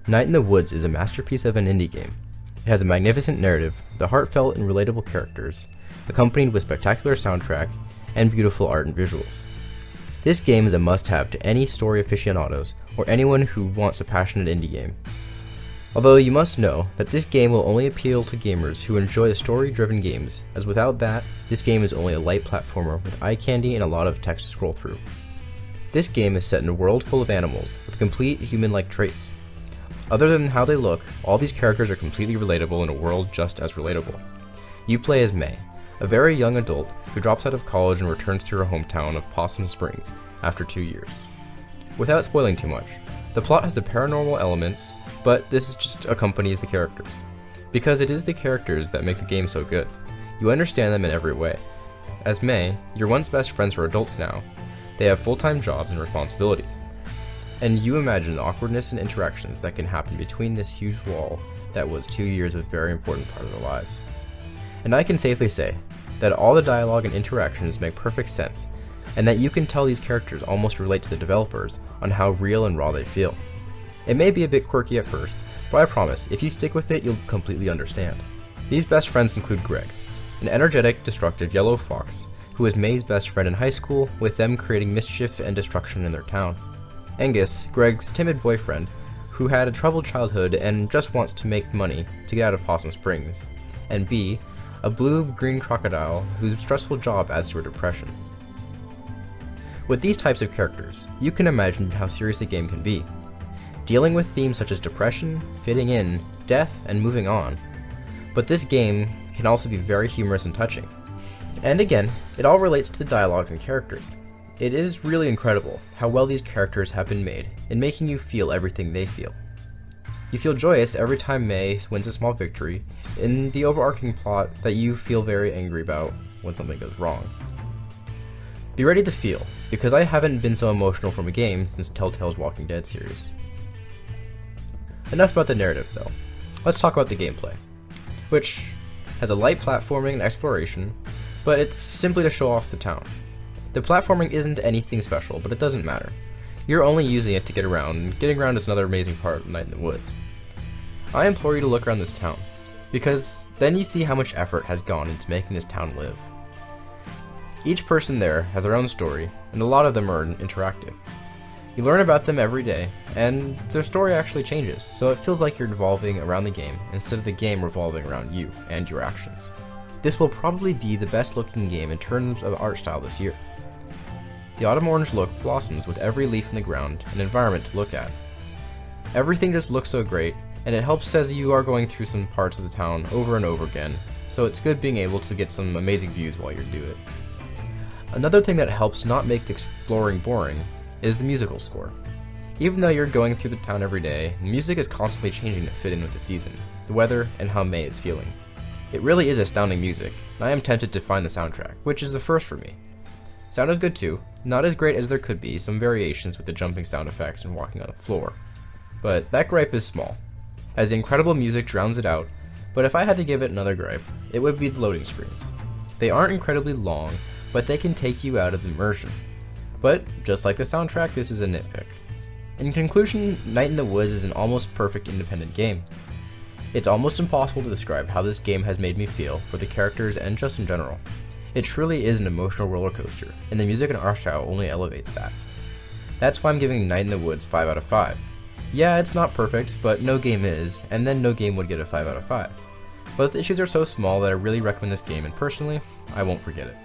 Night in the Woods is a masterpiece of an indie game. It has a magnificent narrative, the heartfelt and relatable characters, accompanied with spectacular soundtrack and beautiful art and visuals. This game is a must-have to any story aficionados or anyone who wants a passionate indie game. Although you must know that this game will only appeal to gamers who enjoy the story-driven games, as without that, this game is only a light platformer with eye candy and a lot of text to scroll through. This game is set in a world full of animals with complete human-like traits. Other than how they look, all these characters are completely relatable in a world just as relatable. You play as May, a very young adult who drops out of college and returns to her hometown of Possum Springs after 2 years. Without spoiling too much, the plot has the paranormal elements, but this just accompanies the characters. Because it is the characters that make the game so good. You understand them in every way. As May, your once best friends are adults now. They have full-time jobs and responsibilities. And you imagine the awkwardness and interactions that can happen between this huge wall that was 2 years of a very important part of their lives. And I can safely say that all the dialogue and interactions make perfect sense, and that you can tell these characters almost relate to the developers on how real and raw they feel. It may be a bit quirky at first, but I promise, if you stick with it, you'll completely understand. These best friends include Greg, an energetic, destructive yellow fox, who is May's best friend in high school, with them creating mischief and destruction in their town. Angus, Greg's timid boyfriend, who had a troubled childhood and just wants to make money to get out of Possum Springs. And B, a blue-green crocodile whose stressful job adds to her depression. With these types of characters, you can imagine how serious a game can be, dealing with themes such as depression, fitting in, death, and moving on. But this game can also be very humorous and touching. And again, it all relates to the dialogues and characters. It is really incredible how well these characters have been made in making you feel everything they feel. You feel joyous every time May wins a small victory in the overarching plot that you feel very angry about when something goes wrong. Be ready to feel, because I haven't been so emotional from a game since Telltale's Walking Dead series. Enough about the narrative though. Let's talk about the gameplay, which has a light platforming and exploration, but it's simply to show off the town. The platforming isn't anything special, but it doesn't matter. You're only using it to get around, and getting around is another amazing part of Night in the Woods. I implore you to look around this town, because then you see how much effort has gone into making this town live. Each person there has their own story, and a lot of them are interactive. You learn about them every day, and their story actually changes, so it feels like you're revolving around the game instead of the game revolving around you and your actions. This will probably be the best looking game in terms of art style this year. The autumn orange look blossoms with every leaf in the ground and environment to look at. Everything just looks so great, and it helps as you are going through some parts of the town over and over again, so it's good being able to get some amazing views while you do it. Another thing that helps not make the exploring boring is the musical score. Even though you're going through the town every day, the music is constantly changing to fit in with the season, the weather, and how May is feeling. It really is astounding music, and I am tempted to find the soundtrack, which is the first for me. Sound is good too, not as great as there could be some variations with the jumping sound effects and walking on the floor. But that gripe is small, as the incredible music drowns it out, but if I had to give it another gripe, it would be the loading screens. They aren't incredibly long, but they can take you out of the immersion. But, just like the soundtrack, this is a nitpick. In conclusion, Night in the Woods is an almost perfect independent game. It's almost impossible to describe how this game has made me feel for the characters and just in general. It truly is an emotional roller coaster, and the music and art style only elevates that. That's why I'm giving Night in the Woods 5 out of 5. Yeah, it's not perfect, but no game is, and then no game would get a 5 out of 5. But the issues are so small that I really recommend this game, and personally, I won't forget it.